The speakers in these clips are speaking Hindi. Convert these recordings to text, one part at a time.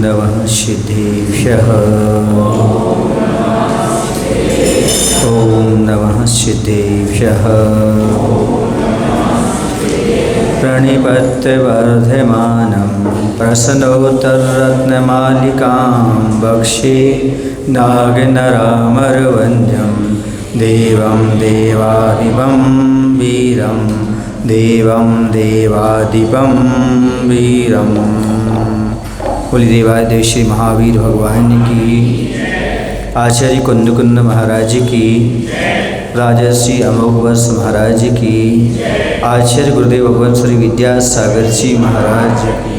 नमः सिद्धेभ्यः। ॐ नमः सिद्धेभ्यः। प्रणिपत्यवर्धमानं प्रसन्नोत्तररत्नमालिकां वक्षे नागनरामरवन्द्यं देवं देवादिवं वीरं देवं देवादिवं वीरम्। बोलिए देवादिदेव श्री महावीर भगवान की, आचार्य कुंद महाराज की, राजर्षि अमोघवर्ष महाराज की, आचार्य गुरुदेव भगवान श्री विद्यासागर जी महाराज की।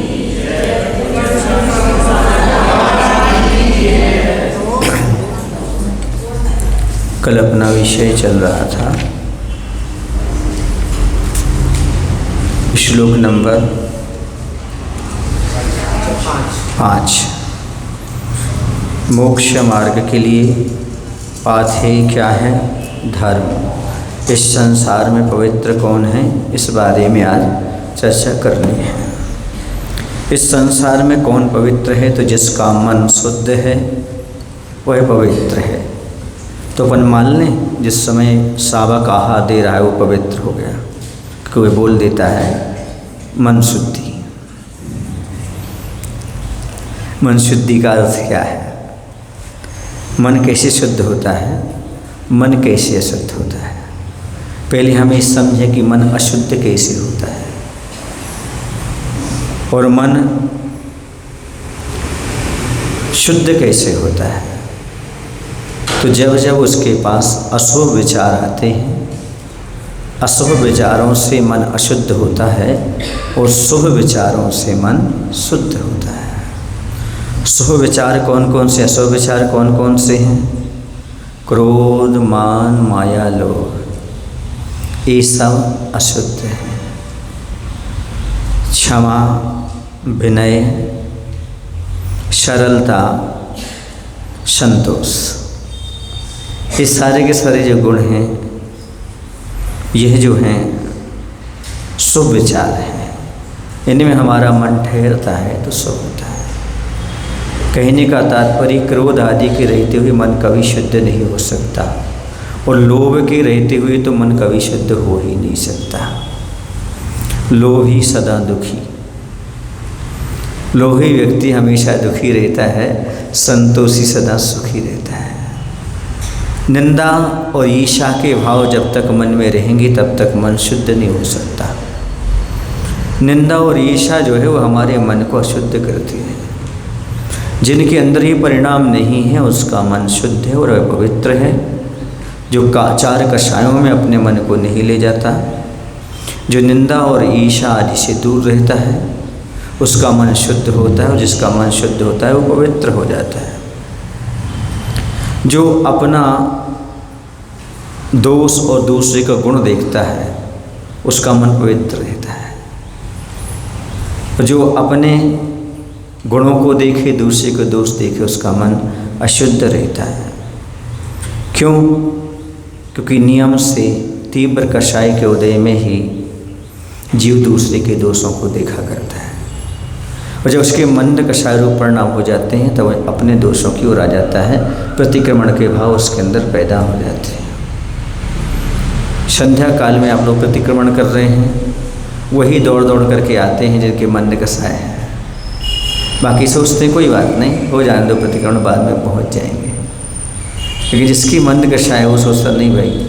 कल अपना विषय चल रहा था श्लोक नंबर 5। मोक्ष मार्ग के लिए पाथेय क्या है? धर्म। इस संसार में पवित्र कौन है, इस बारे में आज चर्चा करनी है। इस संसार में कौन पवित्र है? तो जिसका मन शुद्ध है वह पवित्र है। तो अपन मान लें जिस समय सावक आहार दे रहा है वो पवित्र हो गया, क्योंकि वह बोल देता है मन शुद्धि। मन शुद्धि का अर्थ क्या है? मन कैसे शुद्ध होता है, मन कैसे अशुद्ध होता है? पहले हमें समझें कि मन अशुद्ध कैसे होता है और मन शुद्ध कैसे होता है। तो जब जब उसके पास अशुभ विचार आते हैं, अशुभ विचारों से मन अशुद्ध होता है और शुभ विचारों से मन शुद्ध होता है। शुभ विचार कौन कौन से, अशुभ विचार कौन कौन से हैं? क्रोध, मान, माया, लोभ, ये सब अशुद्ध है। क्षमा, विनय, सरलता, संतोष, ये सारे के सारे जो गुण हैं, यह जो हैं शुभ विचार हैं। इनमें हमारा मन ठहरता है तो शुभ होता है। कहने का तात्पर्य क्रोध आदि के रहते हुए मन कभी शुद्ध नहीं हो सकता और लोभ के रहते हुए तो मन कभी शुद्ध हो ही नहीं सकता। लोभी सदा दुखी, लोभी व्यक्ति हमेशा दुखी रहता है, संतोषी सदा सुखी रहता है। निंदा और ईर्ष्या के भाव जब तक मन में रहेंगे तब तक मन शुद्ध नहीं हो सकता। निंदा और ईर्ष्या जो है वो हमारे मन को अशुद्ध करती है। जिनके अंदर ही परिणाम नहीं है उसका मन शुद्ध है और पवित्र है। जो चार कषायों में अपने मन को नहीं ले जाता, जो निंदा और ईर्ष्या आदि से दूर रहता है, उसका मन शुद्ध होता है और जिसका मन शुद्ध होता है वो पवित्र हो जाता है। जो अपना दोष और दूसरे का गुण देखता है उसका मन पवित्र रहता है। जो अपने गुणों को देखे, दूसरे को दोष देखे, उसका मन अशुद्ध रहता है। क्यों? क्योंकि नियम से तीव्र कषाय के उदय में ही जीव दूसरे के दोषों को देखा करता है और जब उसके मंद कषाय रूप परिणाम हो जाते हैं तब वह अपने दोषों की ओर आ जाता है। प्रतिक्रमण के भाव उसके अंदर पैदा हो जाते हैं। संध्या काल में आप लोग प्रतिक्रमण कर रहे हैं, वही दौड़ दौड़ करके आते हैं जिनके मंद कषाय है। बाकी सोचते हैं कोई बात नहीं, हो जाने दो, प्रतिक्रमण बाद में पहुंच जाएंगे। क्योंकि जिसकी मंद कषाय है वो सोचता नहीं भाई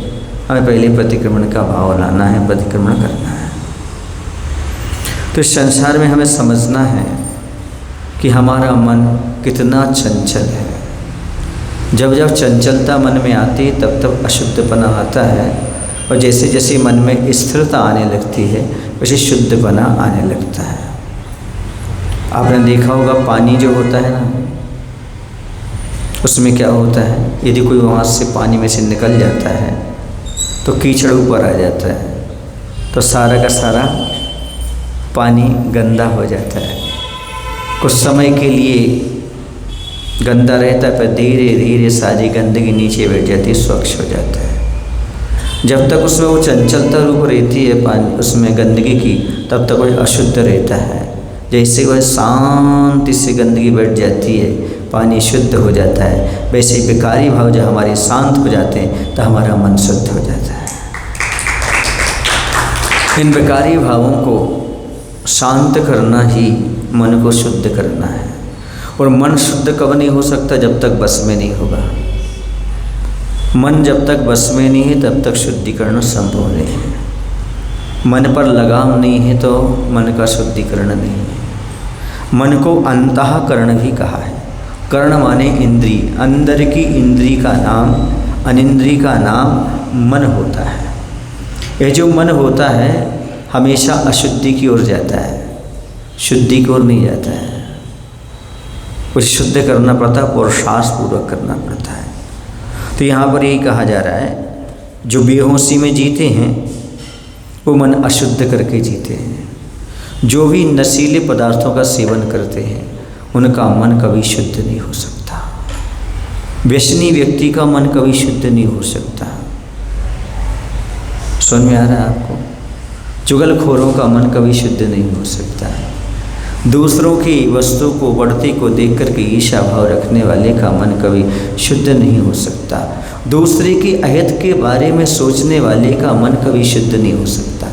हमें पहले प्रतिक्रमण का भाव लाना है, प्रतिक्रमण करना है। तो इस संसार में हमें समझना है कि हमारा मन कितना चंचल है। जब जब चंचलता मन में आती है तब तब अशुद्धपना आता है और जैसे जैसे मन में स्थिरता आने लगती है वैसे शुद्धपना आने लगता है। आपने देखा होगा पानी जो होता है ना, उसमें क्या होता है, यदि कोई वहाँ से पानी में से निकल जाता है तो कीचड़ ऊपर आ जाता है तो सारा का सारा पानी गंदा हो जाता है। कुछ समय के लिए गंदा रहता है पर धीरे धीरे सारी गंदगी नीचे बैठ जाती है, स्वच्छ हो जाता है। जब तक उसमें वो चंचलता रूप रहती है पानी उसमें गंदगी की, तब तक वो अशुद्ध रहता है। जैसे वह शांति से गंदगी बैठ जाती है, पानी शुद्ध हो जाता है, वैसे ही विकारी भाव जब हमारे शांत हो जाते हैं तो हमारा मन शुद्ध हो जाता है। इन विकारी भावों को शांत करना ही मन को शुद्ध करना है। और मन शुद्ध कब नहीं हो सकता? जब तक बस में नहीं होगा। मन जब तक बस में नहीं है तब तक शुद्धिकरण संभव नहीं है। मन पर लगाम नहीं है तो मन का शुद्धिकरण नहीं है। मन को अंतःकरण भी कहा है। कर्ण माने इंद्री, अंदर की इंद्री का नाम, अनिंद्री का नाम मन होता है। यह जो मन होता है हमेशा अशुद्धि की ओर जाता है, शुद्धि की ओर नहीं जाता है। कुछ शुद्ध करना पड़ता है, पुरुषार्थ पूर्वक करना पड़ता है। तो यहाँ पर यही कहा जा रहा है, जो बेहोशी में जीते हैं वो मन अशुद्ध करके जीते हैं। जो भी नशीले पदार्थों का सेवन करते हैं उनका मन कभी शुद्ध नहीं हो सकता। व्यसनी व्यक्ति का मन कभी शुद्ध नहीं हो सकता। समझ में आ रहा है आपको? चुगलखोरों का मन कभी शुद्ध नहीं हो सकता। दूसरों की वस्तु को, बढ़ती को देख कर के ईर्ष्या भाव रखने वाले का मन कभी शुद्ध नहीं हो सकता। दूसरे के अहित के बारे में सोचने वाले का मन कभी शुद्ध नहीं हो सकता।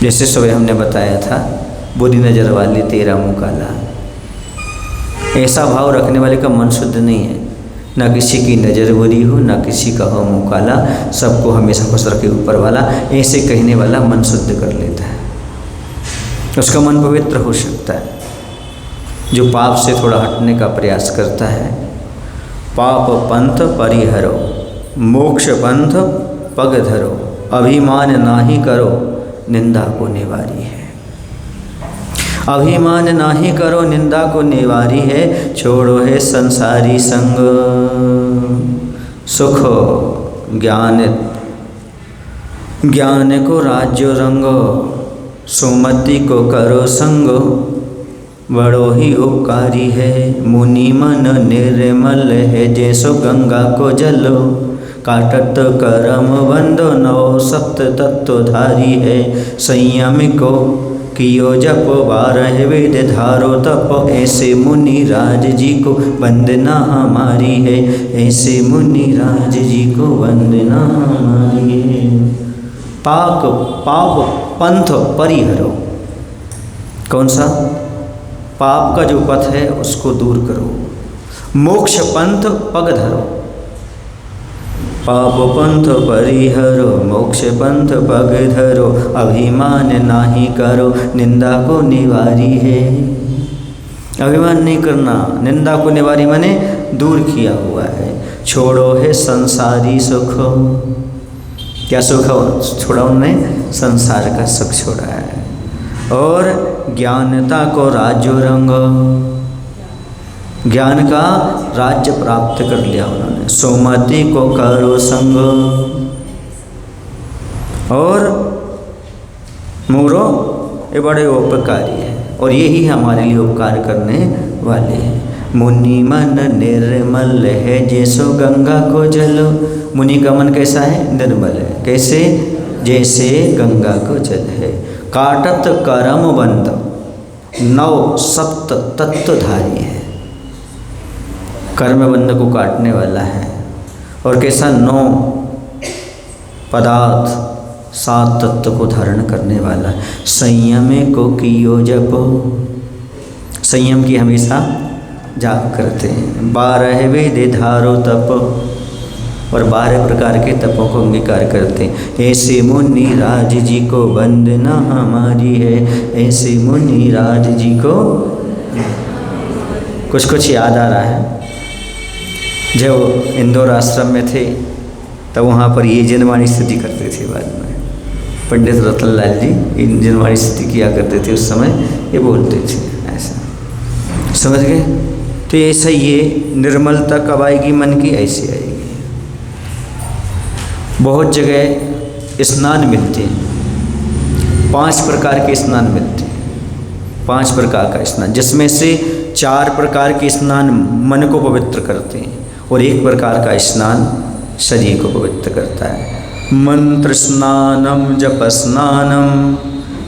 जैसे सुबह हमने बताया था, बुरी नज़र वाले तेरा मुँह काला, ऐसा भाव रखने वाले का मन शुद्ध नहीं है। ना किसी की नज़र बुरी हो, ना किसी का हो मुँह काला, सबको हमेशा खुश रखे ऊपर वाला, ऐसे कहने वाला मन शुद्ध कर लेता है। उसका मन पवित्र हो सकता है। जो पाप से थोड़ा हटने का प्रयास करता है, पाप पंथ परिहरो, मोक्ष पंथ पग धरो, अभिमान नाहि करो, निंदा को निवारी है। अभिमान नाहि करो, निंदा को निवारी है। छोड़ो है संसारी संग, सुख ज्ञान को राज्य रंगो, सुमति को करो संग, बड़ो ही उपकारी है। मुनि मन निर्मल है, जैसो गंगा को जलो, काटत करम बंदो, नौ सप्त तत्व धारी है। संयम को कियो जप, 12 वेद धारो तप, ऐसे मुनि राज जी को वंदना हमारी है। ऐसे मुनि राज जी को वंदना हमारी है। पाप पंथ परिहरो, कौन सा? पाप का जो पथ है उसको दूर करो। मोक्ष पंथ पग धरो, पाप पंथ परिहरो, मोक्ष पंथ पग धरो, अभिमान नाही करो, निंदा को निवारी है। अभिमान नहीं करना, निंदा को निवारी माने दूर किया हुआ है। छोड़ो है संसारी सुख, क्या सुख छोड़ा उन्होंने? संसार का सुख छोड़ा है। और ज्ञानता को राज्य रंग, ज्ञान का राज्य प्राप्त कर लिया उन्होंने। सुमति को करो संग, और मोरो ये बड़े उपकारी है, और यही हमारे लिए उपकार करने वाले हैं। मुनि मन निर्मल है, जैसो गंगा को जलो। मुनि का मन कैसा है? निर्मल है। कैसे? जैसे गंगा को जल है। काटत करम बंद, 9 सप्त तत्वधारी है। कर्म बंध को काटने वाला है। और कैसा? 9 पदार्थ, 7 तत्व को धारण करने वाला है। संयम को कियो जपो, संयम की हमेशा जाप करते हैं। 12 वेद धारो तप, और 12 प्रकार के तपों को अंगीकार करते हैं। ऐसे मुनि राज जी को वंदना हमारी है। ऐसे मुनि राज जी को कुछ याद आ रहा है। जब इंदौर आश्रम में थे तब वहाँ पर ये जिनवाणी स्थिति करते थे। बाद में पंडित रतनलाल जी जिनवाणी स्थिति किया करते थे, उस समय ये बोलते थे ऐसा। समझ गए? तो ऐसा ये निर्मलता कब आएगी मन की? ऐसी आएगी। बहुत जगह स्नान मिलते हैं, 5 प्रकार के स्नान मिलते हैं। 5 प्रकार का स्नान, जिसमें से 4 प्रकार के स्नान मन को पवित्र करते हैं, और 1 प्रकार का स्नान शरीर को पवित्र करता है। मंत्र स्नानम, जप स्नानम,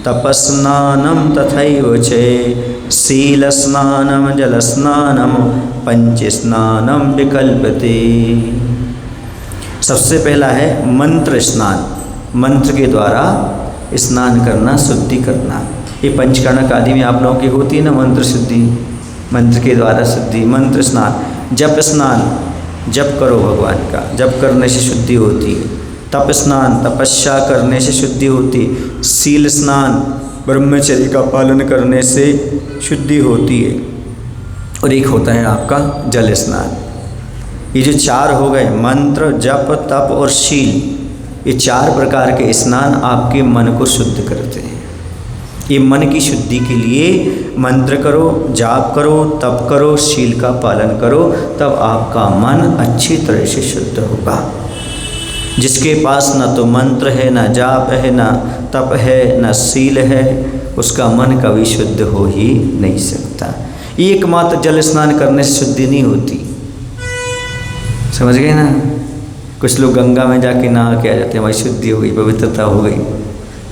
तपस्नानं तथैव च शीलस्नानं जलस्नानं पंचस्नानं विकल्पते। सबसे पहला है मंत्र स्नान, मंत्र के द्वारा स्नान करना, शुद्धि करना। ये पंचकर्णक आदि में आप लोगों की होती है ना मंत्र शुद्धि, मंत्र के द्वारा शुद्धि। मंत्र स्नान, जप स्नान, जप करो भगवान का, जप करने से शुद्धि होती है। तप स्नान, तपस्या करने से शुद्धि होती है। शील स्नान, ब्रह्मचर्य का पालन करने से शुद्धि होती है। और एक होता है आपका जल स्नान। ये जो चार हो गए, मंत्र, जप, तप और शील, ये चार प्रकार के स्नान आपके मन को शुद्ध करते हैं। ये मन की शुद्धि के लिए मंत्र करो, जाप करो, तप करो, शील का पालन करो, तब आपका मन अच्छी तरह से शुद्ध होगा। जिसके पास न तो मंत्र है, न जाप है, न तप है, न शील है, उसका मन कभी शुद्ध हो ही नहीं सकता। एकमात्र जल स्नान करने से शुद्धि नहीं होती, समझ गए ना। कुछ लोग गंगा में जाके नहा के आ जाते हैं, हमारी शुद्धि हो गई, पवित्रता हो गई।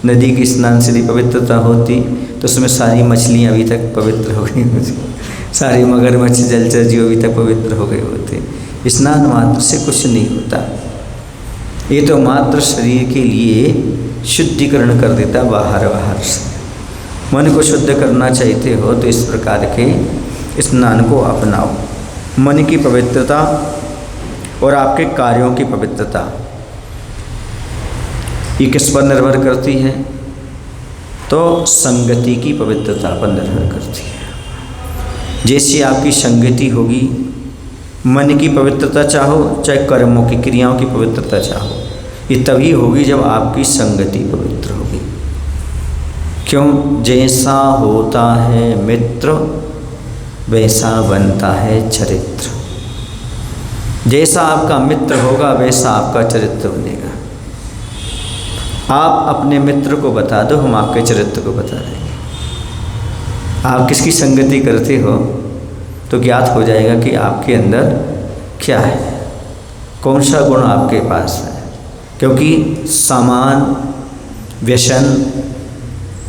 नदी के स्नान से यदि पवित्रता होती तो उसमें सारी मछलियाँ अभी तक पवित्र हो गई होती, सारी मगरमच्छ, जलचर जीव अभी तक पवित्र हो गए होते। स्नान मात्र से कुछ नहीं होता, ये तो मात्र शरीर के लिए शुद्धिकरण कर देता बाहर से। मन को शुद्ध करना चाहते हो तो इस प्रकार के स्नान को अपनाओ। मन की पवित्रता और आपके कार्यों की पवित्रता ये किस पर निर्भर करती है? तो संगति की पवित्रता पर निर्भर करती है। जैसी आपकी संगति होगी, मन की पवित्रता चाहो चाहे कर्मों की, क्रियाओं की पवित्रता चाहो, ये तभी होगी जब आपकी संगति पवित्र होगी। क्यों? जैसा होता है मित्र वैसा बनता है चरित्र। जैसा आपका मित्र होगा वैसा आपका चरित्र बनेगा। आप अपने मित्र को बता दो, हम आपके चरित्र को बता देंगे। आप किसकी संगति करते हो तो ज्ञात हो जाएगा कि आपके अंदर क्या है, कौन सा गुण आपके पास है। क्योंकि समान व्यसन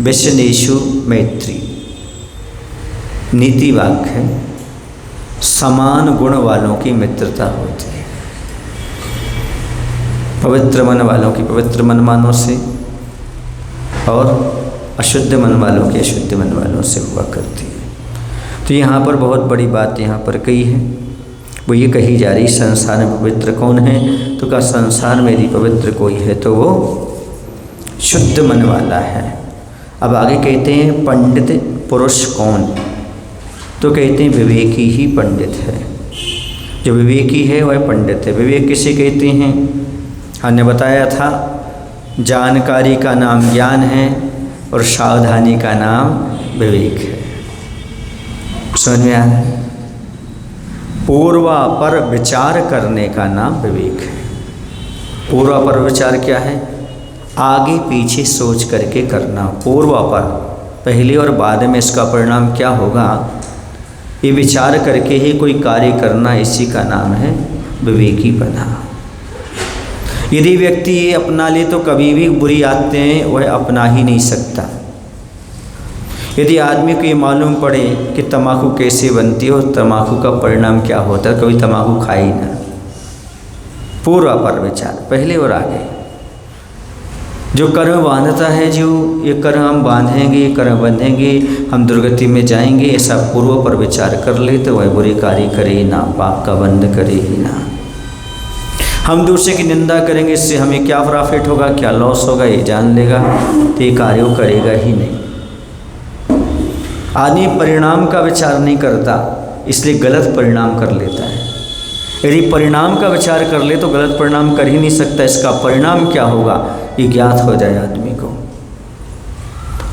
व्यसनेषु मैत्री नीति वाक्य है, समान गुण वालों की मित्रता होती है। पवित्र मन वालों की पवित्र मन वालों से और अशुद्ध मन वालों की अशुद्ध मन वालों से हुआ करती है। तो यहाँ पर बहुत बड़ी बात यहाँ पर कही है, वो ये कही जा रही, संसार में पवित्र कौन है? तो क्या संसार में यदि पवित्र कोई है तो वो शुद्ध मन वाला है। अब आगे कहते हैं पंडित पुरुष कौन? तो कहते हैं विवेकी ही पंडित है। जो विवेकी है वह पंडित है। विवेक किसे कहते हैं? हमने बताया था, जानकारी का नाम ज्ञान है और सावधानी का नाम विवेक है। समझ में आया? पूर्वापर विचार करने का नाम विवेक है। पूर्वापर विचार क्या है? आगे पीछे सोच करके करना। पूर्वापर, पहले और बाद में इसका परिणाम क्या होगा, ये विचार करके ही कोई कार्य करना, इसी का नाम है विवेकी बना। यदि व्यक्ति ये अपना ले तो कभी भी बुरी आदतें वह अपना ही नहीं सकता। यदि आदमी को ये मालूम पड़े कि तम्बाकू कैसे बनती है और तम्बाकू का परिणाम क्या होता है, कभी तम्बाकू खाए ही ना। पूर्वापर विचार, पहले और आगे। जो कर्म बांधता है, जो ये कर्म हम बांधेंगे, ये कर्म बंधेंगे, हम दुर्गति में जाएंगे, ऐसा पूर्व पर विचार कर ले तो वह बुरे कार्य करे ही ना, पाप का बंध करे ही ना। हम दूसरे की निंदा करेंगे, इससे हमें क्या प्रॉफिट होगा, क्या लॉस होगा, ये जान लेगा तो ये कार्य करेगा ही नहीं। आदमी परिणाम का विचार नहीं करता, इसलिए गलत परिणाम कर लेता है। यदि परिणाम का विचार कर ले तो गलत परिणाम कर ही नहीं सकता। इसका परिणाम क्या होगा ये ज्ञात हो जाए आदमी को।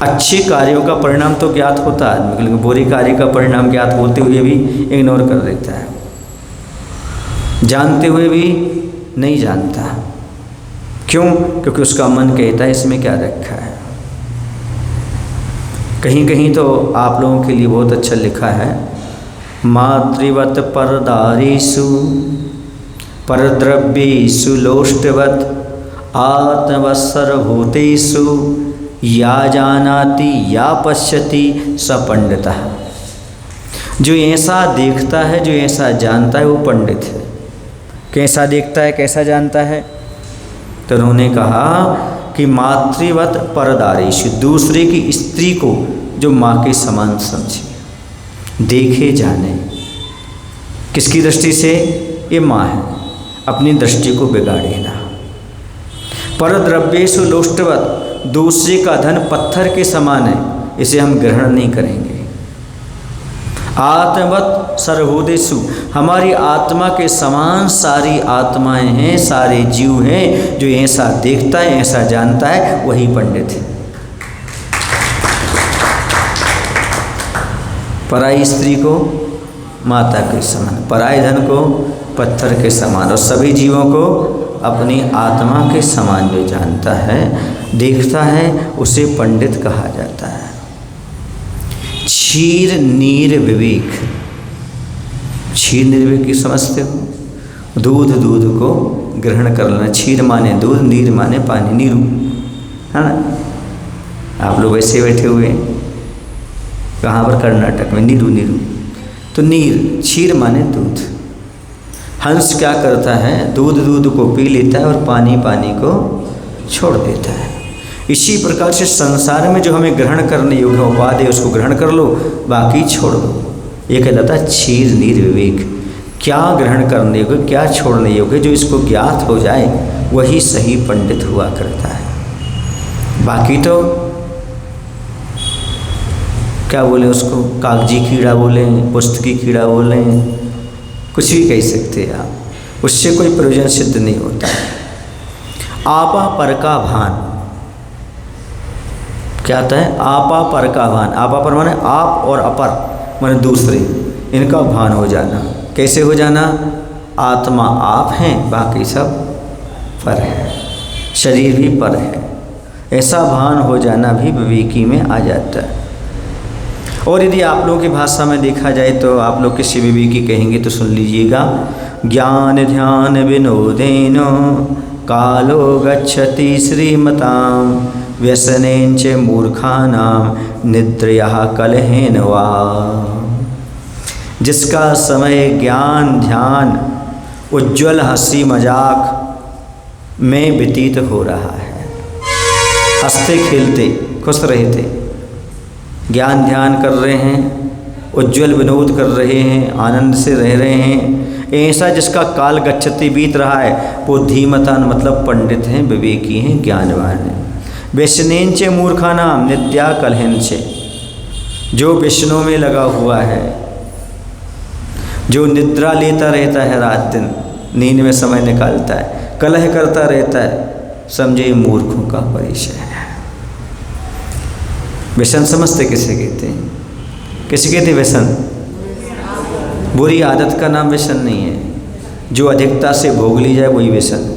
अच्छे कार्यों का परिणाम तो ज्ञात होता है आदमी को, लेकिन बुरे कार्य का परिणाम ज्ञात होते हुए भी इग्नोर कर देता है, जानते हुए भी नहीं जानता। क्यों? क्योंकि उसका मन कहता है इसमें क्या रखा है। कहीं कहीं तो आप लोगों के लिए बहुत अच्छा लिखा है, मातृवत परदारीषु परद्रव्येषु लोष्टवत आत्मवत्सरभूतेषु या जानाति या पश्यति स पंडितः। जो ऐसा देखता है, जो ऐसा जानता है, वो पंडित है। कैसा देखता है, कैसा जानता है? तो उन्होंने कहा कि मातृवत परदारेषु, दूसरे की स्त्री को जो माँ के समान समझे, देखे जाने। किसकी दृष्टि से? ये माँ है, अपनी दृष्टि को बिगाड़े ना। परद्रव्येषु लोष्टवत, दूसरे का धन पत्थर के समान है, इसे हम ग्रहण नहीं करेंगे। आत्मवत सर्वभूतेषु, हमारी आत्मा के समान सारी आत्माएं हैं, सारे जीव हैं। जो ऐसा देखता है, ऐसा जानता है, वही पंडित है। पराई स्त्री को माता के समान, पराई धन को पत्थर के समान, और सभी जीवों को अपनी आत्मा के समान जो जानता है, देखता है, उसे पंडित कहा जाता है। क्षीर नीर विवेक, क्षीर निर्विवेक की समझते हो? दूध को ग्रहण कर लेना। क्षीर माने दूध, नीर माने पानी, नीरू, है ना? आप लोग वैसे बैठे हुए हैं, कहाँ पर? कर्नाटक में। नीरू तो नीर, क्षीर माने दूध। हंस क्या करता है? दूध को पी लेता है और पानी को छोड़ देता है। इसी प्रकार से संसार में जो हमें ग्रहण करने योग्य उपाधि है, उसको ग्रहण कर लो, बाकी छोड़ दो। ये कहता था क्षीर नीर विवेक। क्या ग्रहण करने योग्य, क्या छोड़ने योग्य, जो इसको ज्ञात हो जाए, वही सही पंडित हुआ करता है। बाकी तो क्या बोले उसको, कागजी कीड़ा बोले, पुस्तकी कीड़ा बोले, कुछ भी कह सकते हैं आप, उससे कोई प्रयोजन सिद्ध नहीं होता। आपा पर का भान, क्या आता है? आपा पर का भान। आपा पर माने आप, और अपर माने दूसरे, इनका भान हो जाना। कैसे हो जाना? आत्मा आप हैं, बाकी सब पर है, शरीर भी पर है, ऐसा भान हो जाना भी विवेकी में आ जाता है। और यदि आप लोगों की भाषा में देखा जाए तो आप लोग किसी विवेकी कहेंगे तो सुन लीजिएगा। ज्ञान ध्यान विनोदेनो कालो गच्छति श्रीमताम व्यसनेंच मूर्खानाम निद्रया कलहेन वा। जिसका समय ज्ञान ध्यान उज्ज्वल हंसी मजाक में व्यतीत हो रहा है, हंसते खेलते खुश रहते, ज्ञान ध्यान कर रहे हैं, उज्ज्वल विनोद कर रहे हैं, आनंद से रह रहे हैं, ऐसा जिसका काल गच्छति बीत रहा है, वो धीमतान मतलब पंडित हैं, विवेकी हैं, ज्ञानवान हैं। व्यसनेन चे मूर्खानाम निद्या कलहन से, जो व्यसनों में लगा हुआ है, जो निद्रा लेता रहता है, रात दिन नींद में समय निकालता है, कलह करता रहता है, समझे मूर्खों का परिचय है। व्यसन समझते किसे कहते हैं? किसे कहते व्यसन? बुरी आदत का नाम व्यसन नहीं है, जो अधिकता से भोग ली जाए वही व्यसन।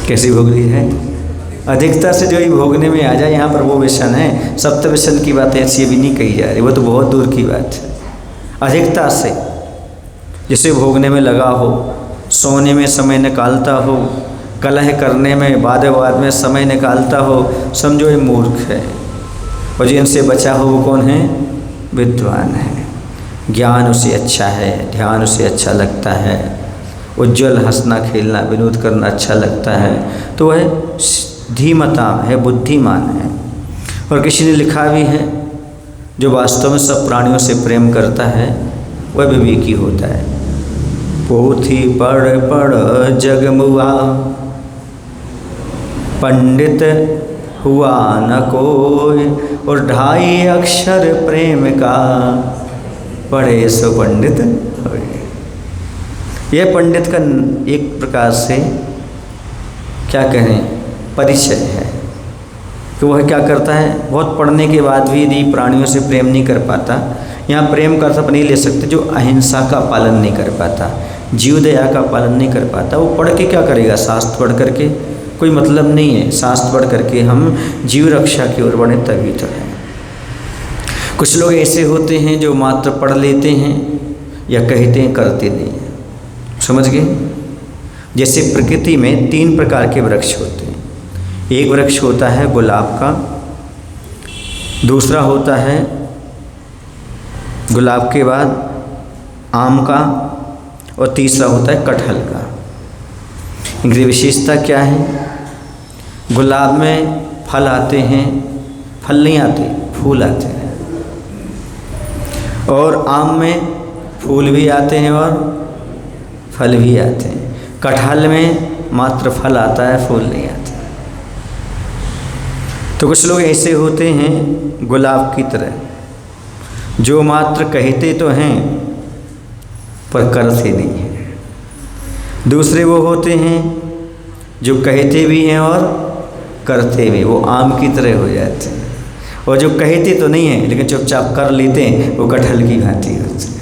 कैसी भोग ली है? अधिकता से जो ही भोगने में आ जाए, यहाँ पर वो व्यसन है। सप्त व्यसन की बात ऐसी अभी नहीं कही जा रही, वो तो बहुत दूर की बात है। अधिकता से जिसे भोगने में लगा हो, सोने में समय निकालता हो, कलह करने में वाद विवाद में समय निकालता हो, समझो ये मूर्ख है। और जिनसे बचा हो वो कौन है? विद्वान है। ज्ञान उसे अच्छा है, ध्यान उसे अच्छा लगता है, उज्ज्वल हंसना खेलना विनोद करना अच्छा लगता है, तो वह धीमता है, बुद्धिमान है। और किसी ने लिखा भी है, जो वास्तव में सब प्राणियों से प्रेम करता है वह विवेकी होता है। पोथी पढ़ पढ़ जगमुआ, पंडित हुआ न कोई, और 2.5 अक्षर प्रेम का पढ़े सो पंडित होए। यह पंडित का एक प्रकार से क्या कहें परिचय है कि वह क्या करता है, बहुत पढ़ने के बाद भी यदि प्राणियों से प्रेम नहीं कर पाता, यहाँ प्रेम का अर्थ नहीं ले सकते, जो अहिंसा का पालन नहीं कर पाता, जीव दया का पालन नहीं कर पाता, वो पढ़ के क्या करेगा? शास्त्र पढ़ करके कोई मतलब नहीं है। शास्त्र पढ़ करके हम जीव रक्षा की ओर बढ़े तभी तो है। कुछ लोग ऐसे होते हैं जो मात्र पढ़ लेते हैं या कहते हैं, करते नहीं हैं। समझ गए? जैसे प्रकृति में 3 प्रकार के वृक्ष होते हैं। एक वृक्ष होता है गुलाब का, दूसरा होता है गुलाब के बाद आम का, और तीसरा होता है कटहल का। इनकी विशेषता क्या है? गुलाब में फल आते हैं, फल नहीं आते, फूल आते हैं, और आम में फूल भी आते हैं और फल भी आते हैं। कटहल में मात्र फल आता है, फूल नहीं आता। तो कुछ लोग ऐसे होते हैं गुलाब की तरह, जो मात्र कहते तो हैं पर करते नहीं हैं। दूसरे वो होते हैं जो कहते भी हैं और करते भी, वो आम की तरह हो जाते हैं। और जो कहते तो नहीं हैं लेकिन चुपचाप कर लेते हैं, वो कटहल की भांति होते हैं।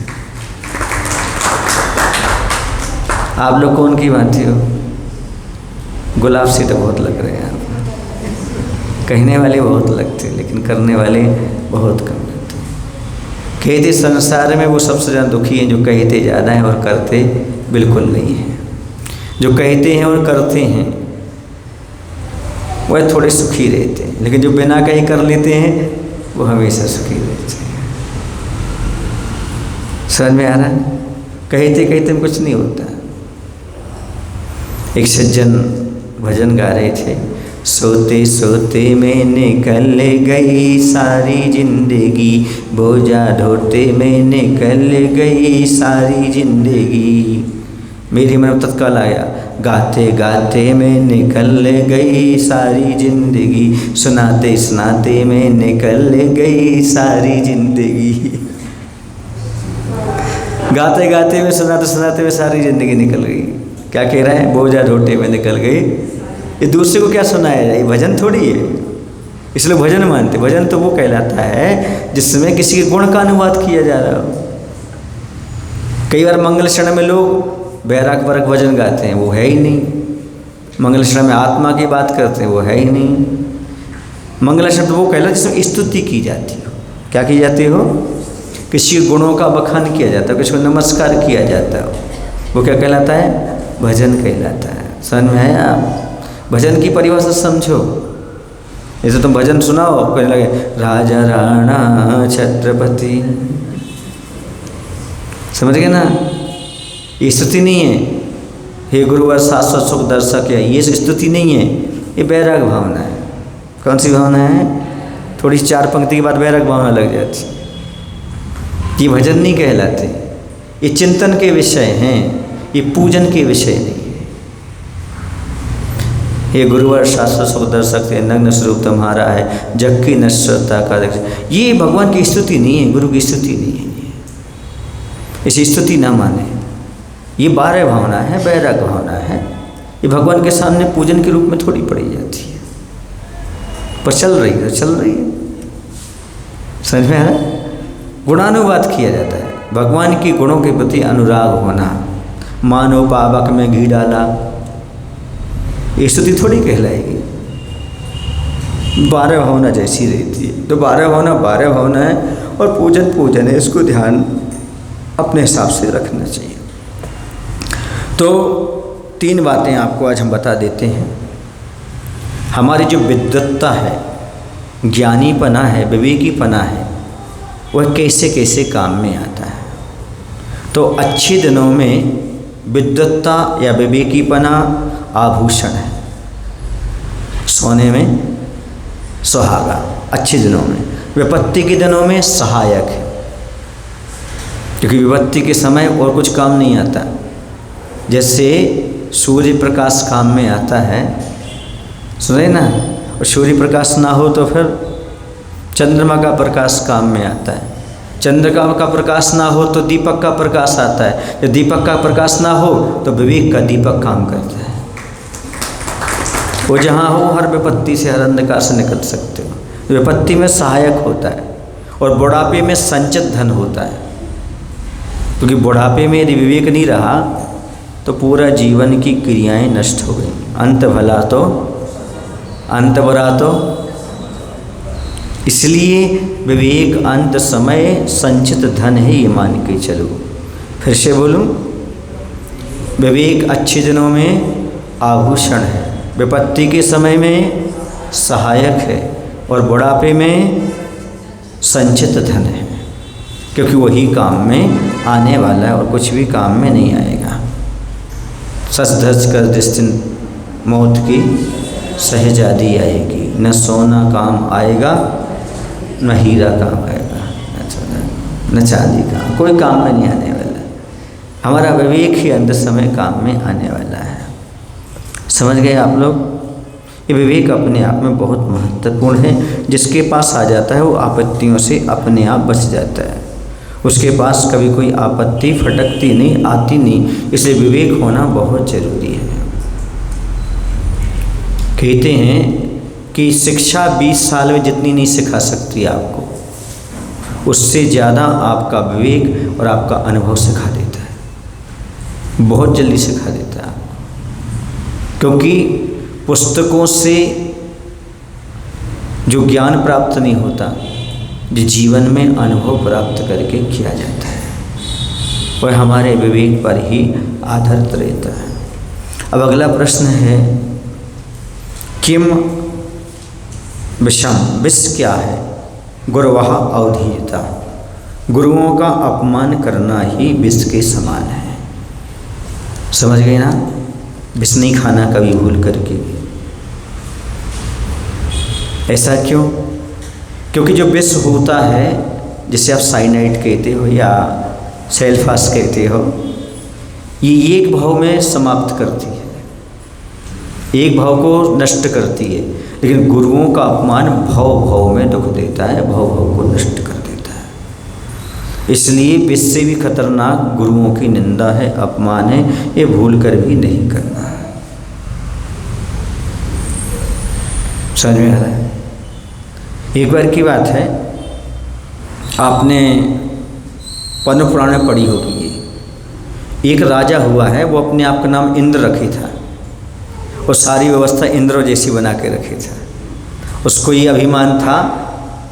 आप लोग कौन की भांति हो? गुलाब से तो बहुत लग रहे हैं आप। कहने वाले बहुत लगते लेकिन करने वाले बहुत कम लगते। कहते संसार में वो सबसे ज़्यादा दुखी हैं जो कहते ज़्यादा हैं और करते बिल्कुल नहीं हैं। जो कहते हैं और करते हैं वह थोड़े सुखी रहते हैं, लेकिन जो बिना कहीं कर लेते हैं वो हमेशा सुखी रहते हैं। समझ में आ रहा है? कहते कहते में कुछ नहीं होता। एक सज्जन भजन गा रहे थे, सोते सोते में निकल गई सारी जिंदगी, बोझा ढोते में निकल गई सारी जिंदगी। मेरी मन तत्काल आया, गाते गाते में निकल गई सारी जिंदगी, सुनाते सुनाते में निकल गई सारी जिंदगी। गाते गाते में, सुनाते सुनाते में सारी जिंदगी निकल गई। क्या कह रहा है? बोझा ढोटे में निकल गई। ये दूसरे को क्या सुनाया जाए? भजन थोड़ी है, इसलिए भजन मानते। भजन तो वो कहलाता है जिसमें किसी के गुण का अनुवाद किया जा रहा हो। कई बार मंगल क्षण में लोग बैराग परक भजन गाते हैं, वो है ही नहीं। मंगल क्षण में आत्मा की बात करते हैं, वो है ही नहीं। मंगल शब्द वो कहलाता है जिसमें स्तुति की जाती हो। क्या की जाती हो? किसी गुणों का बखान किया जाता है, किसी को नमस्कार किया जाता है, वो क्या कहलाता है? भजन कहलाता है। समझ में आया? भजन की परिभाषा समझो। जैसे तुम भजन सुनाओ, कहने लगे राजा राणा छत्रपति, समझ गए ना? ये स्तुति नहीं है। हे गुरुवर शाश्वत सुख दर्शक है, ये स्तुति नहीं है, ये बैराग भावना है। कौन सी भावना है? थोड़ी चार पंक्ति के बाद बैराग भावना लग जाती है। ये भजन नहीं कहलाते, ये चिंतन के विषय हैं, ये पूजन के विषय नहीं है। ये गुरुवर शाश्वत सुख दर्शक है, नग्न स्वरूप तुम्हारा है, जग की नश्वरता का दर्शक। ये भगवान की स्तुति नहीं है, गुरु की स्तुति नहीं है। इसे स्तुति ना माने। ये 12 भावना है, बैराग भावना है। ये भगवान के सामने पूजन के रूप में थोड़ी पड़ी जाती है, पर चल रही है, चल रही है। समझ में आ रहा है? गुणानुवाद किया जाता है, भगवान की गुणों के प्रति अनुराग होना। मानो पावक में घी डाला, ये स्तुति थोड़ी कहलाएगी। 12 भावना जैसी रहती है। तो 12 भावना है, और पूजन पूजन है, इसको ध्यान अपने हिसाब से रखना चाहिए। तो 3 बातें आपको आज हम बता देते हैं। हमारी जो विद्वत्ता है, ज्ञानीपना है, विवेकीपना है, वह कैसे कैसे काम में आता है। तो अच्छे दिनों में विद्वत्ता या विवेकीपना आभूषण है। सोने में सुहागा, अच्छे दिनों में। विपत्ति के दिनों में सहायक है, क्योंकि विपत्ति के समय और कुछ काम नहीं आता। जैसे सूर्य प्रकाश काम में आता है, सुने ना, और सूर्य प्रकाश ना हो तो फिर चंद्रमा का प्रकाश काम में आता है। चंद्रमा का प्रकाश ना हो तो दीपक का प्रकाश आता है। जब दीपक का प्रकाश ना हो तो विवेक का दीपक काम करता है। वो जहाँ हो हर विपत्ति से, हर अंधकार से निकल सकते हो। विपत्ति में सहायक होता है, और बुढ़ापे में संचित धन होता है। क्योंकि बुढ़ापे में यदि विवेक नहीं रहा तो पूरा जीवन की क्रियाएं नष्ट हो गई। अंत भला तो अंत बुरा तो। इसलिए विवेक अंत समय संचित धन है, ये मान के चलो। फिर से बोलूं, विवेक अच्छे दिनों में आभूषण है, विपत्ति के समय में सहायक है और बुढ़ापे में संचित धन है, क्योंकि वही काम में आने वाला है और कुछ भी काम में नहीं आएगा। सच धज कर जिस दिन मौत की सहजादी आएगी, न सोना काम आएगा न हीरा काम आएगा, न चांदी काम, कोई काम में नहीं आने वाला। हमारा विवेक ही अंत समय काम में आने वाला है। समझ गए आप लोग? ये विवेक अपने आप में बहुत महत्वपूर्ण है। जिसके पास आ जाता है वो आपत्तियों से अपने आप बच जाता है। उसके पास कभी कोई आपत्ति फटकती नहीं, आती नहीं। इसलिए विवेक होना बहुत जरूरी है। कहते हैं कि शिक्षा 20 साल में जितनी नहीं सिखा सकती आपको, उससे ज़्यादा आपका विवेक और आपका अनुभव सिखा देता है, बहुत जल्दी सिखा देता है आपको। क्योंकि पुस्तकों से जो ज्ञान प्राप्त नहीं होता, जो जीवन में अनुभव प्राप्त करके किया जाता है, वह हमारे विवेक पर ही आधारित रहता है। अब अगला प्रश्न है, किम विषम, विष क्या है? गुरुवः अवधीयता, गुरुओं का अपमान करना ही विष के समान है। समझ गए ना? विष नहीं खाना कभी भूल करके। ऐसा क्यों? क्योंकि जो विष होता है, जिसे आप साइनाइड कहते हो या सेल्फास कहते हो, ये एक भाव में समाप्त करती है, एक भाव को नष्ट करती है। लेकिन गुरुओं का अपमान भाव भाव में दुख देता है, भाव भाव को नष्ट कर देता है। इसलिए विष से भी खतरनाक गुरुओं की निंदा है, अपमान है। ये भूल कर भी नहीं करना है। समझ में आ रहा है? एक बार की बात है, आपने पद्म पुराण में पढ़ी होगी ये। एक राजा हुआ है, वो अपने आप का नाम इंद्र रखे था और सारी व्यवस्था इंद्र जैसी बना के रखे था। उसको ये अभिमान था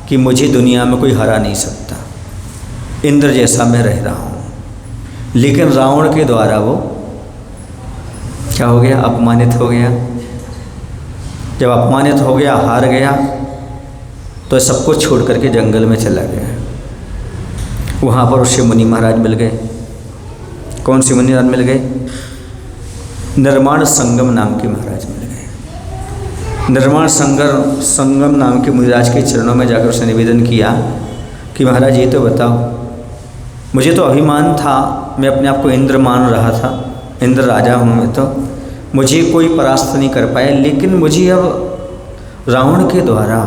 कि मुझे दुनिया में कोई हरा नहीं सकता, इंद्र जैसा मैं रह रहा हूँ। लेकिन रावण के द्वारा वो क्या हो गया? अपमानित हो गया। जब अपमानित हो गया, हार गया, तो सब कुछ छोड़ करके जंगल में चला गया। वहाँ पर उसे मुनि महाराज मिल गए। कौन से मुनि महाराज मिल गए? निर्माण संगम नाम के महाराज मिल गए। निर्माण संगम नाम के मुनिराज के चरणों में जाकर उसने निवेदन किया कि महाराज ये तो बताओ, मुझे तो अभिमान था, मैं अपने आप को इंद्र मान रहा था, इंद्र राजा हूँ मैं, तो मुझे कोई परास्त नहीं कर पाया, लेकिन मुझे अब रावण के द्वारा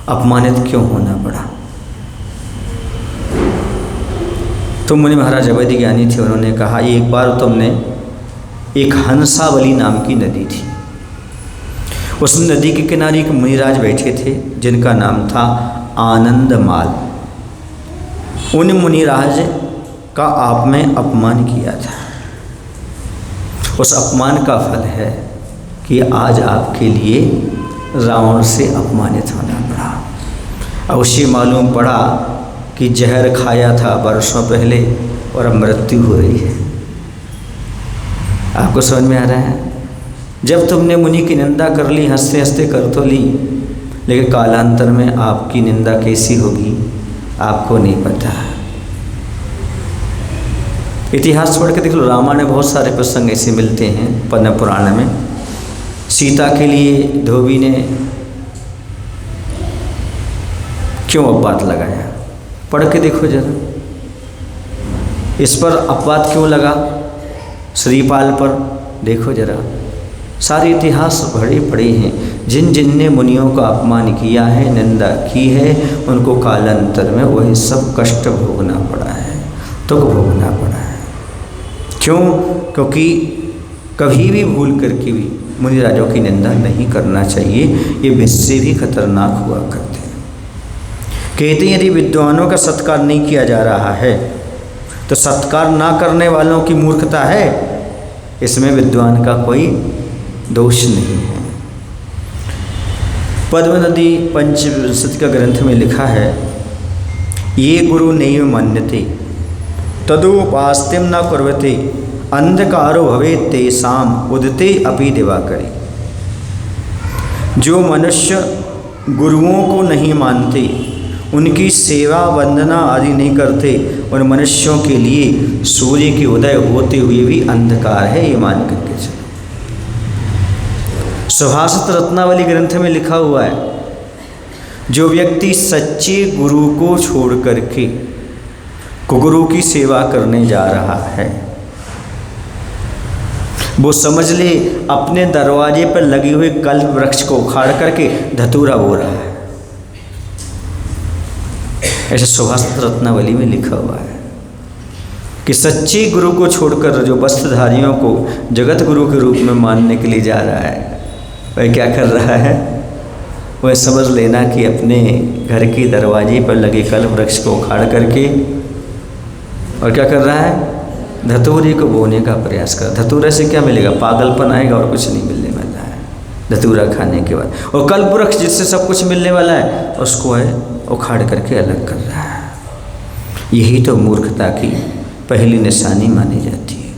अपमानित क्यों होना पड़ा? तो मुनि महाराज अवैध ज्ञानी थे। उन्होंने कहा, एक बार तुमने, एक हंसावली नाम की नदी थी, उस नदी के किनारे एक मुनिराज बैठे थे जिनका नाम था आनंदमाल। उन मुनिराज का आप में अपमान किया था। उस अपमान का फल है कि आज आपके लिए रावण से अपमानित होना पड़ा। अब उसे मालूम पड़ा कि जहर खाया था वर्षों पहले और अब मृत्यु हो रही है। आपको समझ में आ रहा है? जब तुमने मुनि की निंदा कर ली, हंसते हंसते कर तो ली, लेकिन कालांतर में आपकी निंदा कैसी होगी आपको नहीं पता। इतिहास छोड़ के देख लो, रामायण में बहुत सारे प्रसंग ऐसे मिलते हैं। पद्म पुराण में सीता के लिए धोबी ने क्यों अपवाद लगाया, पढ़ के देखो जरा। इस पर अपवाद क्यों लगा श्रीपाल पर, देखो जरा। सारे इतिहास भरे पड़े हैं। जिन जिन ने मुनियों का अपमान किया है, निंदा की है, उनको कालांतर में वही सब कष्ट भोगना पड़ा है, दुख भोगना पड़ा है। क्यों? क्योंकि कभी भी भूल करके भी मुनिराजों की निंदा नहीं करना चाहिए। ये विष से भी खतरनाक हुआ करते हैं। कहते हैं यदि विद्वानों का सत्कार नहीं किया जा रहा है तो सत्कार ना करने वालों की मूर्खता है, इसमें विद्वान का कोई दोष नहीं है। पद्मनदी पंचविंशति का ग्रंथ में लिखा है, ये गुरु नैव मन्यते तदुपास्तिं न कुर्वते अंधकारो भवेत् तेषाम् उदिते अपि दिवाकरे। जो मनुष्य गुरुओं को नहीं मानते, उनकी सेवा वंदना आदि नहीं करते, उन मनुष्यों के लिए सूर्य के उदय होते हुए भी अंधकार है, ये मान करके चलो। सुभाषित रत्नावली ग्रंथ में लिखा हुआ है, जो व्यक्ति सच्चे गुरु को छोड़ करके कुगुरु की सेवा करने जा रहा है, वो समझ ले अपने दरवाजे पर लगे हुए कल्प वृक्ष को उखाड़ करके धतूरा बो रहा है। ऐसे सुभाषित रत्नावली में लिखा हुआ है कि सच्चे गुरु को छोड़कर जो वस्त्रधारियों को जगत गुरु के रूप में मानने के लिए जा रहा है, वह क्या कर रहा है? वह समझ लेना कि अपने घर के दरवाजे पर लगे कल्प वृक्ष को उखाड़ करके और क्या कर रहा है? धतूरे को बोने का प्रयास कर। धतूरे से क्या मिलेगा? पागलपन आएगा और कुछ नहीं मिलने वाला है धतूरा खाने के बाद। और कल्प वृक्ष जिससे सब कुछ मिलने वाला है, उसको है उखाड़ करके अलग कर रहा है। यही तो मूर्खता की पहली निशानी मानी जाती है।